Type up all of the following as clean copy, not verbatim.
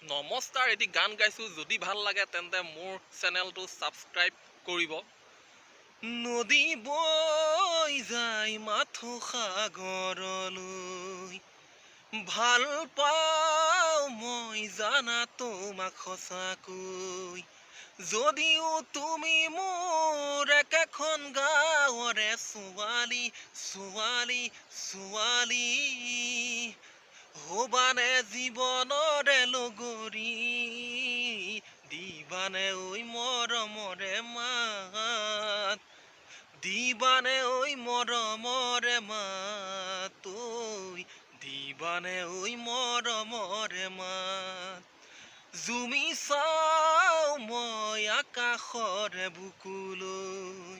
নমস্কাৰ, এটি গান গাইছোঁ। যদি ভাল লাগে তেন্তে মোৰ চেনেলটো ছাবস্ক্ৰাইব কৰিব। নদী বৈ যায় মাথো সাগৰলৈ, ভাল পাওঁ মই জানা তোমাক সঁচাকৈ। যদিও তুমি মোৰ একেখন গাঁৱৰে ছোৱালী ছোৱালী ছোৱালী, হবানে জীৱনৰে লগৰী, দিবানে ঐ মৰমৰে মাত, দিবানে ঐ মৰমৰে মাত, দিবানে ঐ মৰমৰে মাত। জুমি চাওঁ মই আকাশৰে বুকুলৈ,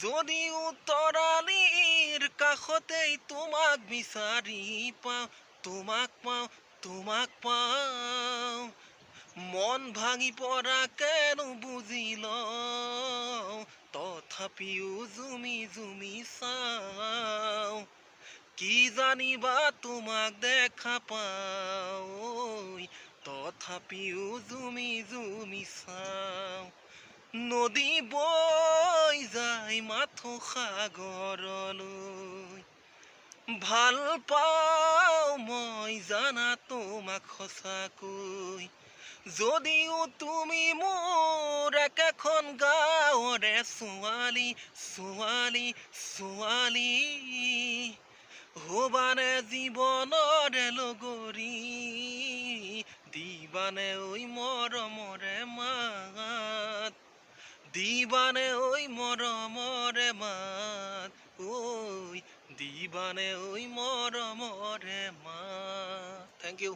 যদিও তৰালিৰ কাষতেই তোমাক বিচাৰি পাওঁ, তোমাক পাওঁ তোমাক পাওঁ। মন ভাঙি পৰাকেনো বুজি লওঁ, তথাপিও জুমি জুমি চাওঁ। কি জানিবা তোমাক দেখা পাওঁ, তথাপিও জুমি জুমি চাওঁ। নদী বৈ যায় মাথো সাগৰলৈ, ভাল পাওঁ মই জানা তোমাক সঁচাকৈ। যদিও তুমি মোৰ একেখন গাঁৱৰে ছোৱালী ছোৱালী ছোৱালী, হবানে জীৱনৰে লগৰী, দিবানে ঐ মৰমৰে মাত, দিবানে ঐ মৰমৰে মাত, দিবানে ঐ মৰমৰে মাত। Thank U.